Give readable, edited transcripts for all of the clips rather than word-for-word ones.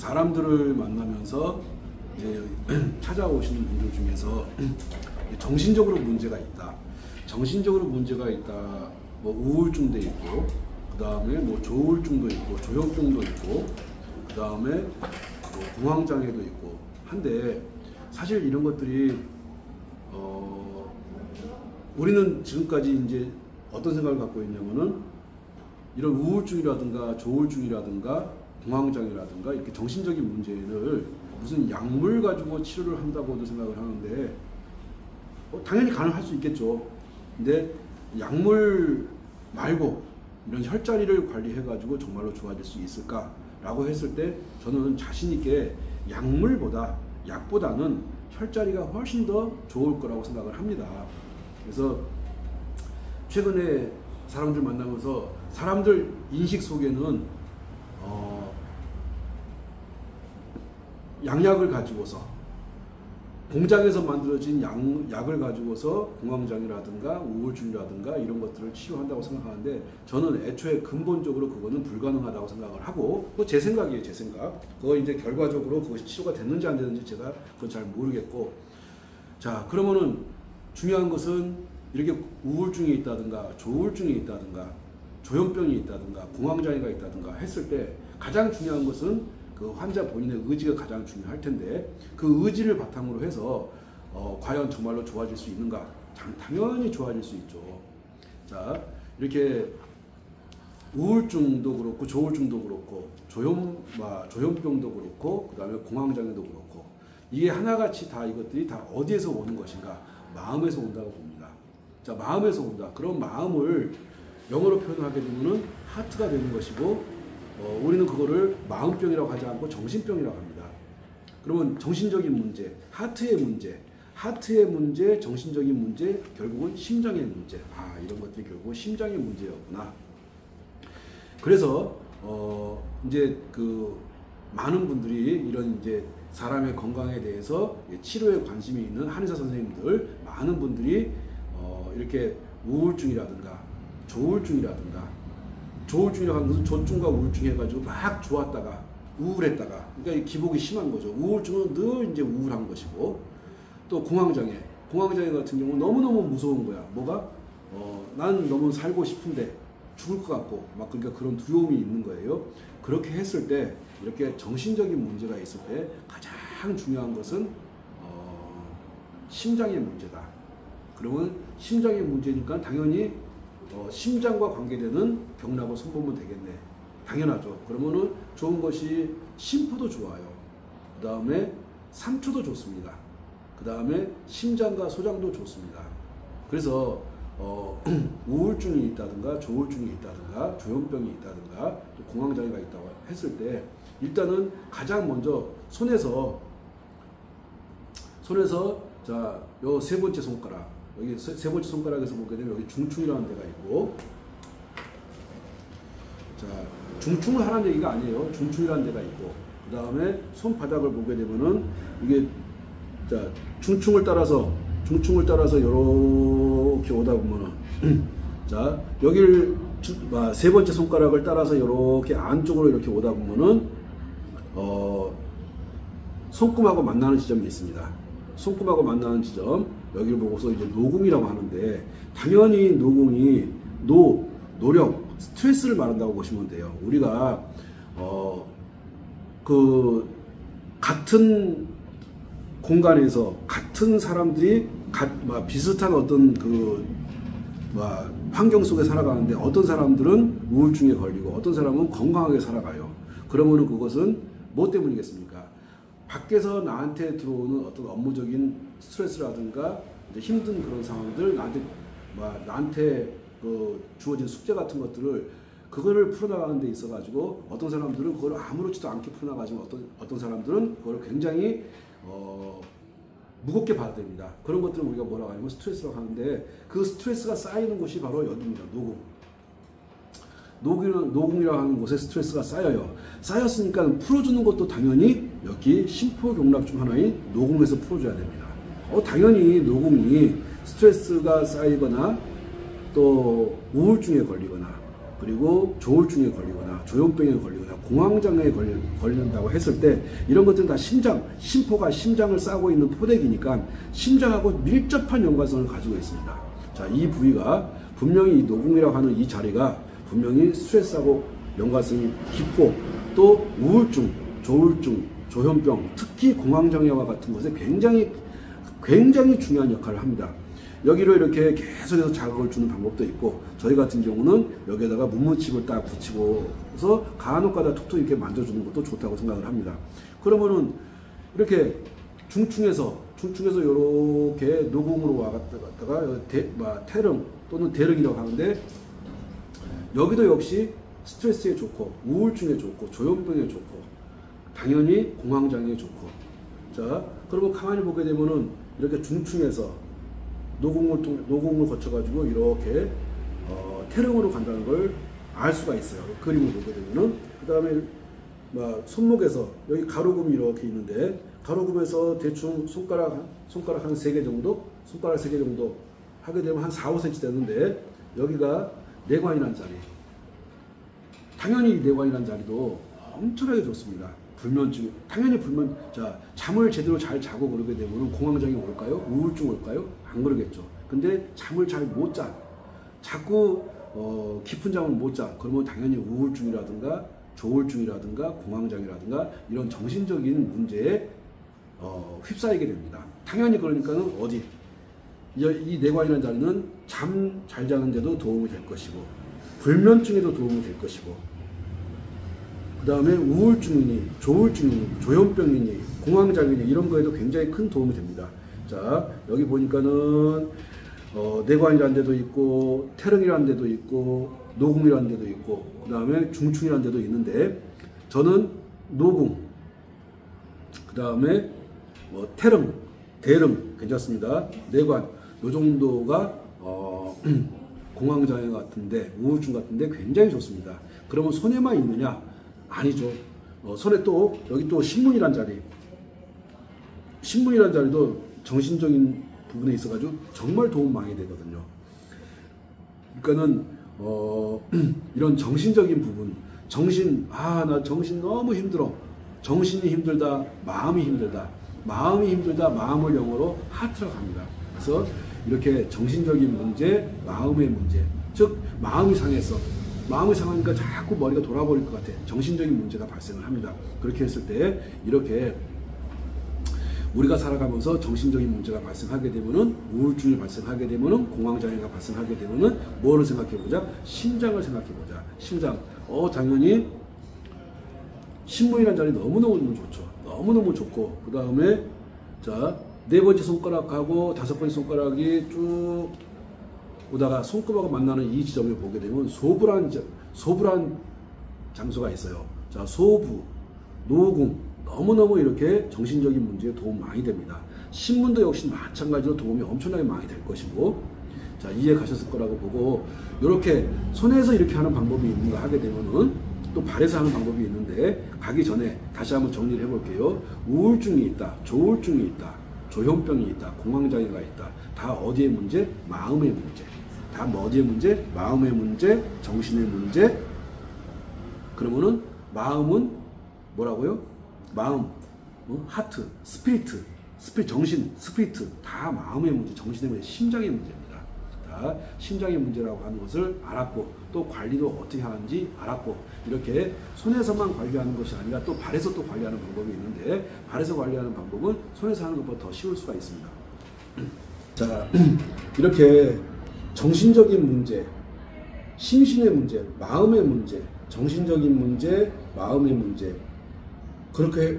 사람들을 만나면서 이제 찾아오시는 분들 중에서 정신적으로 문제가 있다. 정신적으로 문제가 있다. 뭐 우울증도 있고, 그 다음에 뭐 조울증도 있고, 조현병도 있고, 그 다음에 뭐 공황장애도 있고 한데, 사실 이런 것들이 우리는 지금까지 이제 어떤 생각을 갖고 있냐면은 이런 우울증이라든가 조울증이라든가 공황장애라든가 이렇게 정신적인 문제를 무슨 약물 가지고 치료를 한다고도 생각을 하는데 당연히 가능할 수 있겠죠. 근데 약물 말고 이런 혈자리를 관리해 가지고 정말로 좋아질 수 있을까 라고 했을 때 저는 자신 있게 약보다는 혈자리가 훨씬 더 좋을 거라고 생각을 합니다. 그래서 최근에 사람들 만나면서 사람들 인식 속에는 양약을 가지고서 공장에서 만들어진 약을 가지고서 공황장애라든가 우울증이라든가 이런 것들을 치료한다고 생각하는데, 저는 애초에 근본적으로 그거는 불가능하다고 생각을 하고, 그거 제 생각이에요. 제 생각. 그거 이제 결과적으로 그것이 치료가 됐는지 안 됐는지 제가 그건 잘 모르겠고. 자, 그러면은 중요한 것은 이렇게 우울증이 있다든가 조울증이 있다든가 조현병이 있다든가 공황장애가 있다든가 했을 때 가장 중요한 것은 그 환자 본인의 의지가 가장 중요할 텐데, 그 의지를 바탕으로 해서 과연 정말로 좋아질 수 있는가? 당연히 좋아질 수 있죠. 자, 이렇게 우울증도 그렇고 조울증도 그렇고 조현병도 그렇고 그 다음에 공황장애도 그렇고, 이게 하나같이 다 이것들이 다 어디에서 오는 것인가? 마음에서 온다고 봅니다. 자, 마음에서 온다. 그런 마음을 영어로 표현하게 되면은 하트가 되는 것이고, 우리는 그거를 마음병이라고 하지 않고 정신병이라고 합니다. 그러면 정신적인 문제, 하트의 문제, 정신적인 문제, 결국은 심장의 문제. 이런 것들이 결국은 심장의 문제였구나. 그래서 이제 그 많은 분들이 이런 이제 사람의 건강에 대해서 치료에 관심이 있는 한의사 선생님들, 많은 분들이 이렇게 우울증이라든가 조울증이라고 하는 것은 조증과 우울증 해가지고 막 좋았다가 우울했다가, 그러니까 기복이 심한 거죠. 우울증은 늘 이제 우울한 것이고, 또 공황장애 같은 경우는 너무너무 무서운 거야. 뭐가? 난 너무 살고 싶은데 죽을 것 같고 막, 그러니까 그런 두려움이 있는 거예요. 그렇게 했을 때, 이렇게 정신적인 문제가 있을 때 가장 중요한 것은 심장의 문제다. 그러면 심장의 문제니까 당연히 심장과 관계되는 병락을 손보면 되겠네. 당연하죠. 그러면은 좋은 것이 심포도 좋아요. 그 다음에 상추도 좋습니다. 그 다음에 심장과 소장도 좋습니다. 그래서 우울증이 있다든가 조울증이 있다든가 조현병이 있다든가 또 공황장애가 있다고 했을 때, 일단은 가장 먼저 손에서 자, 요 세 번째 손가락, 여기 세 번째 손가락에서 보게 되면 여기 중충이라는 데가 있고, 자, 중충을 하라는 얘기가 아니에요. 중충이라는 데가 있고, 그 다음에 손바닥을 보게 되면은 이게, 자, 중충을 따라서 이렇게 오다 보면은 자, 여기를 세 번째 손가락을 따라서 이렇게 안쪽으로 이렇게 오다 보면은 손금하고 만나는 지점이 있습니다. 손금하고 만나는 지점, 여기를 보고서 이제 노궁이라고 하는데, 당연히 노궁이 노력, 스트레스를 말한다고 보시면 돼요. 우리가 그 같은 공간에서 같은 사람들이 비슷한 어떤 환경 속에 살아가는데, 어떤 사람들은 우울증에 걸리고 어떤 사람은 건강하게 살아가요. 그러면은 그것은 뭐 때문이겠습니까? 밖에서 나한테 들어오는 어떤 업무적인 스트레스라든가 이제 힘든 그런 상황들, 나한테 주어진 숙제 같은 것들을, 그거를 풀어나가는 데 있어 가지고 어떤 사람들은 그걸 아무렇지도 않게 풀어나가지만 어떤 사람들은 그걸 굉장히 무겁게 받아들입니다. 그런 것들은 우리가 뭐라고 하냐면 스트레스라고 하는데, 그 스트레스가 쌓이는 곳이 바로 여기입니다. 노궁이라고 하는 곳에 스트레스가 쌓여요. 쌓였으니까 풀어주는 것도 당연히 여기 심포경락 중 하나인 노궁에서 풀어줘야 됩니다. 당연히 노궁이 스트레스가 쌓이거나 또 우울증에 걸리거나 그리고 조울증에 걸리거나 조현병에 걸리거나 공황장애에 걸린다고 했을 때 이런 것들은 다 심포가 심장을 싸고 있는 포대기니까 심장하고 밀접한 연관성을 가지고 있습니다. 자, 이 부위가 분명히 이 노궁이라고 하는 이 자리가 분명히 스트레스하고 연관성이 깊고 또 우울증, 조울증, 조현병, 특히 공황장애와 같은 것에 굉장히 중요한 역할을 합니다. 여기로 이렇게 계속해서 자극을 주는 방법도 있고 저희 같은 경우는 여기에다가 문문칩을 딱 붙이고서 간혹가다 툭툭 이렇게 만져주는 것도 좋다고 생각을 합니다. 그러면은 이렇게 중충에서 이렇게 노궁으로 와갔다가 태릉 또는 대릉이라고 하는데 여기도 역시 스트레스에 좋고 우울증에 좋고 조현병에 좋고 당연히 공황장애에 좋고 자 그러면 가만히 보게 되면은 이렇게 중충에서 노궁을 거쳐가지고 이렇게 태릉으로 간다는 걸 알 수가 있어요. 그림을 보게 되면은 그 다음에 손목에서 여기 가로금이 이렇게 있는데 가로금에서 대충 손가락 한 3개 정도 손가락 3개 정도 하게 되면 한 4, 5cm 되는데 여기가 내관이라는 자리 당연히 내관이라는 자리도 엄청나게 좋습니다. 불면증 당연히 자 잠을 제대로 잘 자고 그러게 되면 공황장애 올까요? 우울증 올까요? 안 그러겠죠. 근데 잠을 잘 못 자. 자꾸 깊은 잠을 못 자. 그러면 당연히 우울증이라든가 조울증이라든가 공황장애라든가 이런 정신적인 문제에 휩싸이게 됩니다. 당연히 그러니까는 이 내관이라는 자리는 잠 잘 자는 데도 도움이 될 것이고 불면증에도 도움이 될 것이고 그 다음에 우울증이니 조울증이니 조현병이니 공황장애니 이런 거에도 굉장히 큰 도움이 됩니다. 자 여기 보니까는 내관이라는 데도 있고 태릉이라는 데도 있고 노궁이라는 데도 있고 그 다음에 중충이라는 데도 있는데 저는 노궁 그 다음에 태릉 대릉 괜찮습니다. 내관 요 정도가 공황장애 같은데 우울증 같은데 굉장히 좋습니다. 그러면 손에만 있느냐? 아니죠. 손에 또 여기 또 신문이란 자리도 정신적인 부분에 있어가지고 정말 도움 많이 되거든요. 그러니까는 이런 정신적인 부분, 나 정신 너무 힘들어. 정신이 힘들다, 마음이 힘들다. 마음이 힘들다, 마음을 영어로 하트라고 합니다. 그래서 이렇게 정신적인 문제, 마음의 문제, 즉 마음이 상했어. 마음이 상하니까 자꾸 머리가 돌아버릴 것 같아. 정신적인 문제가 발생을 합니다. 그렇게 했을 때 이렇게 우리가 살아가면서 정신적인 문제가 발생하게 되면은 우울증이 발생하게 되면은 공황장애가 발생하게 되면은 뭐를 생각해보자? 심장을 생각해보자. 심장. 당연히 신문이라는 자리 너무너무 좋죠. 너무너무 좋고 그 다음에 자 4번째 손가락하고 5번째 손가락이 쭉 오다가 손톱하고 만나는 이 지점을 보게 되면 소부란 장소가 있어요. 자 소부, 노궁 너무너무 이렇게 정신적인 문제에 도움 많이 됩니다. 신문도 역시 마찬가지로 도움이 엄청나게 많이 될 것이고 자 이해 가셨을 거라고 보고 이렇게 손에서 이렇게 하는 방법이 있는가 하게 되면은 또 발에서 하는 방법이 있는데 가기 전에 다시 한번 정리를 해볼게요. 우울증이 있다, 조울증이 있다, 조현병이 있다, 공황장애가 있다. 다 어디의 문제? 마음의 문제. 다 어디의 문제? 마음의 문제, 정신의 문제. 그러면은 마음은 뭐라고요? 마음, 하트, 스피리트, 정신, 스피리트 다 마음의 문제, 정신의 문제, 심장의 문제입니다. 다 심장의 문제라고 하는 것을 알았고 또 관리도 어떻게 하는지 알았고 이렇게 손에서만 관리하는 것이 아니라 또 발에서 또 관리하는 방법이 있는데 발에서 관리하는 방법은 손에서 하는 것보다 더 쉬울 수가 있습니다. 자 이렇게 정신적인 문제, 심신의 문제, 마음의 문제, 정신적인 문제, 마음의 문제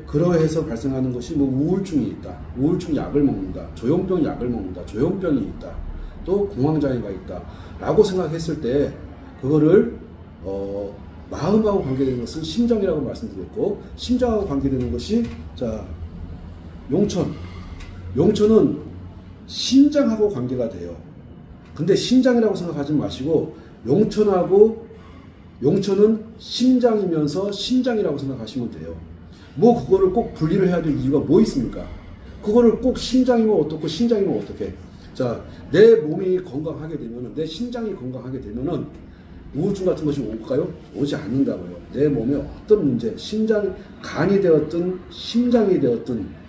그러해서 발생하는 것이 뭐 우울증이 있다, 우울증 약을 먹는다, 조현병 약을 먹는다, 조현병이 있다, 또 공황장애가 있다 라고 생각했을 때 그거를 마음하고 관계되는 것은 심장이라고 말씀드렸고 심장하고 관계되는 것이 자 용천은 심장하고 관계가 돼요. 근데 심장이라고 생각하지 마시고 용천은 심장이면서 신장이라고 생각하시면 돼요. 뭐 그거를 꼭 분리를 해야 될 이유가 뭐 있습니까? 그거를 꼭 심장이면 어떻고 신장이면 어떻게? 자, 내 몸이 건강하게 되면은 내 심장이 건강하게 되면은 우울증 같은 것이 올까요? 오지 않는다고요. 내 몸에 어떤 문제, 간이 되었든 심장이 되었든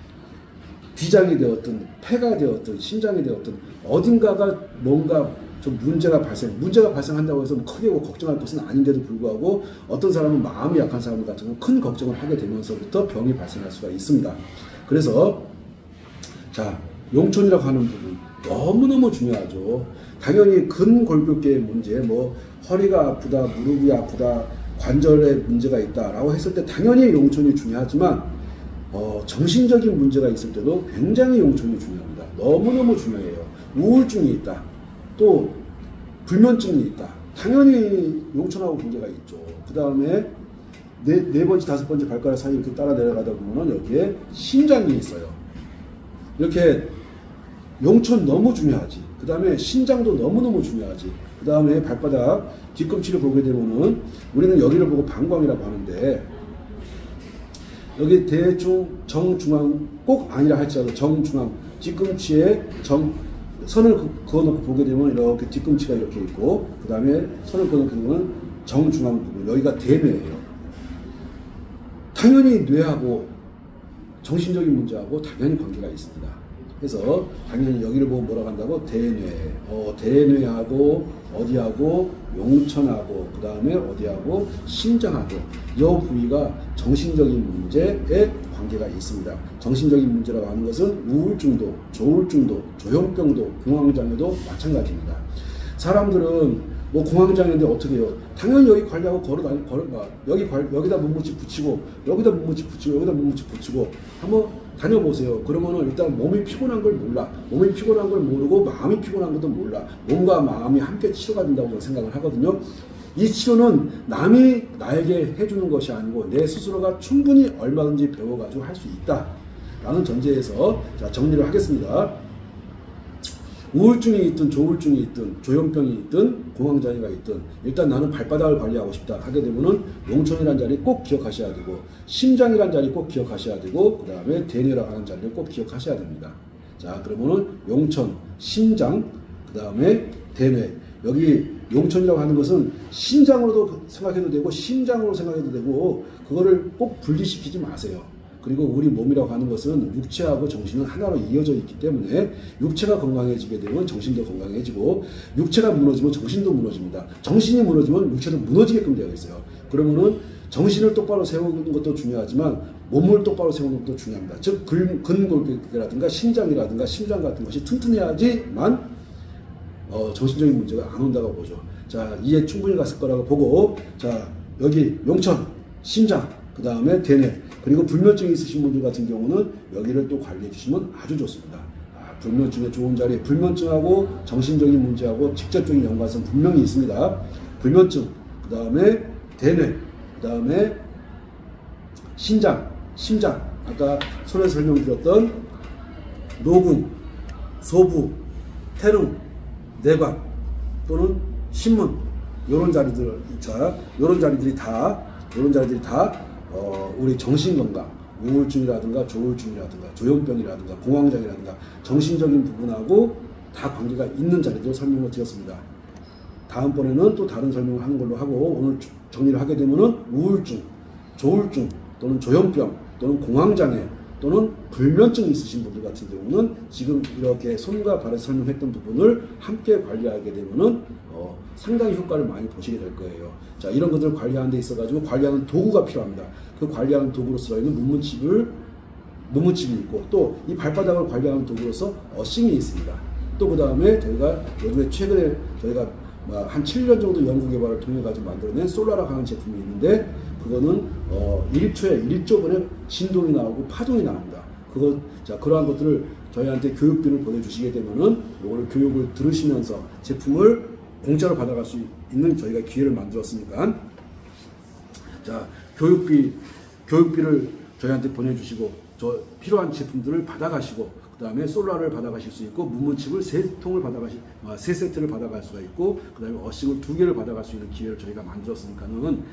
비장이 되었든 폐가 되었든 심장이 되었든 어딘가가 뭔가 좀 문제가 발생한다고 해서 크게 걱정할 것은 아닌데도 불구하고 어떤 사람은 마음이 약한 사람 같은 경우는 큰 걱정을 하게 되면서부터 병이 발생할 수가 있습니다. 그래서 자, 용촌이라고 하는 부분 너무너무 중요하죠. 당연히 근골격계의 문제, 뭐 허리가 아프다, 무릎이 아프다, 관절에 문제가 있다라고 했을 때 당연히 용촌이 중요하지만 정신적인 문제가 있을 때도 굉장히 용촌이 중요합니다. 너무너무 중요해요. 우울증이 있다, 또 불면증이 있다, 당연히 용촌하고 관계가 있죠. 그 다음에 네 번째, 다섯 번째 발가락 사이 이렇게 따라 내려가다 보면 여기에 심장이 있어요. 이렇게 용촌 너무 중요하지. 그 다음에 신장도 너무너무 중요하지. 그 다음에 발바닥 뒤꿈치를 보게 되면은 우리는 여기를 보고 방광이라고 하는데 여기 대중 정중앙 꼭 아니라 할지라도 정중앙 뒤꿈치에 선을 그어놓고 보게 되면 이렇게 뒤꿈치가 이렇게 있고 그 다음에 선을 그어놓고 보면 정중앙 부분 여기가 대뇌예요. 당연히 뇌하고 정신적인 문제하고 당연히 관계가 있습니다. 그래서 당연히 여기를 보고 뭐라고 한다고? 대뇌. 대뇌하고 어디하고 용천하고 그 다음에 어디하고 심장하고 이 부위가 정신적인 문제에 관계가 있습니다. 정신적인 문제라고 하는 것은 우울증도 조울증도 조현병도 공황장애도 마찬가지입니다. 사람들은 뭐 공황장애인데 어떻게 해요? 당연히 여기 관리하고 여기다 문무치 붙이고 여기다 문무치 붙이고 여기다 문무치 붙이고 한번 다녀보세요. 그러면은 일단 몸이 피곤한 걸 몰라. 몸이 피곤한 걸 모르고 마음이 피곤한 것도 몰라. 몸과 마음이 함께 치료가 된다고 생각을 하거든요. 이 치료는 남이 나에게 해주는 것이 아니고 내 스스로가 충분히 얼마든지 배워가지고 할 수 있다 라는 전제에서 자, 정리를 하겠습니다. 우울증이 있든 조울증이 있든 조현병이 있든 공황장애가 있든 일단 나는 발바닥을 관리하고 싶다 하게 되면은 용천이라는 자리 꼭 기억하셔야 되고 심장이라는 자리 꼭 기억하셔야 되고 그 다음에 대뇌라고 하는 자리를 꼭 기억하셔야 됩니다. 자, 그러면은 용천, 심장, 그 다음에 대뇌. 여기 용천이라고 하는 것은 신장으로도 생각해도 되고 심장으로 생각해도 되고 그거를 꼭 분리시키지 마세요. 그리고 우리 몸이라고 하는 것은 육체하고 정신은 하나로 이어져 있기 때문에 육체가 건강해지게 되면 정신도 건강해지고 육체가 무너지면 정신도 무너집니다. 정신이 무너지면 육체도 무너지게끔 되어 있어요. 그러면은 정신을 똑바로 세우는 것도 중요하지만 몸을 똑바로 세우는 것도 중요합니다. 즉 근골격이라든가 신장이라든가 심장 같은 것이 튼튼해야지만 정신적인 문제가 안 온다고 보죠. 자, 이해 충분히 갔을 거라고 보고 자, 여기 용천, 심장, 그 다음에 대뇌 그리고 불면증이 있으신 분들 같은 경우는 여기를 또 관리해 주시면 아주 좋습니다. 불면증에 좋은 자리에 불면증하고 정신적인 문제하고 직접적인 연관성 분명히 있습니다. 불면증, 그 다음에 대뇌, 그 다음에 심장, 아까 손에 설명드렸던 노궁, 소부, 태릉, 내관 또는 신문 이런 자리들, 자, 이런 자리들이 다 우리 정신건강, 우울증이라든가 조울증이라든가 조현병이라든가 공황장애라든가 정신적인 부분하고 다 관계가 있는 자리들 설명을 드렸습니다. 다음번에는 또 다른 설명을 하는 걸로 하고 오늘 정리를 하게 되면은 우울증, 조울증 또는 조현병 또는 공황장애 또는 불면증이 있으신 분들 같은 경우는 지금 이렇게 손과 발에서 설명했던 부분을 함께 관리하게 되면은 상당히 효과를 많이 보시게 될 거예요. 자, 이런 것들을 관리하는 데 있어가지고 관리하는 도구가 필요합니다. 그 관리하는 도구로서 저희는 문무칩이 있고 또 이 발바닥을 관리하는 도구로서 어싱이 있습니다. 또 그 다음에 저희가 요즘에 최근에 저희가 한 7년 정도 연구 개발을 통해 가지고 만들어낸 솔라라고 하는 제품이 있는데 그거는 1초에 1조 번의 진동이 나오고 파동이 나옵니다. 자, 그러한 것들을 저희한테 교육비를 보내주시게 되면은 요거를 교육을 들으시면서 제품을 공짜로 받아갈 수 있는 저희가 기회를 만들었으니까 자, 교육비를 저희한테 보내주시고 필요한 제품들을 받아가시고 그 다음에 솔라를 받아가실 수 있고 문무칩을 3세트를 받아갈 수가 있고 그 다음에 어싱을 2개를 받아갈 수 있는 기회를 저희가 만들었으니까는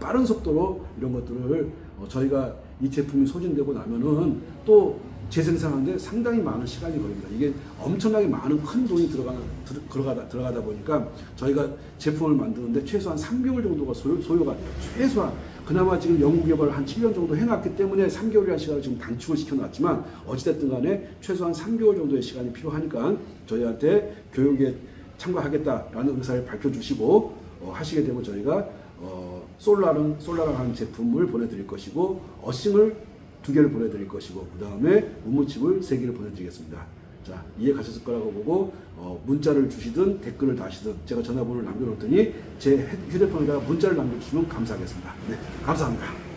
빠른 속도로 이런 것들을 저희가 이 제품이 소진되고 나면은 또 재생산하는데 상당히 많은 시간이 걸립니다. 이게 엄청나게 많은 큰 돈이 들어가다 보니까 저희가 제품을 만드는데 최소한 3개월 정도가 소요가 돼요. 최소한. 그나마 지금 연구개발을 한 7년 정도 해놨기 때문에 3개월이라는 시간을 지금 단축을 시켜놨지만 어찌됐든 간에 최소한 3개월 정도의 시간이 필요하니까 저희한테 교육에 참가하겠다라는 의사를 밝혀주시고 하시게 되면 저희가 솔라랑 제품을 보내드릴 것이고 어싱을 2개를 보내드릴 것이고 그 다음에 문무칩을 3개를 보내드리겠습니다. 자, 이해 가셨을 거라고 보고 문자를 주시든 댓글을 다시든 제가 전화번호를 남겨놓더니 제 휴대폰에다가 문자를 남겨주시면 감사하겠습니다. 네, 감사합니다.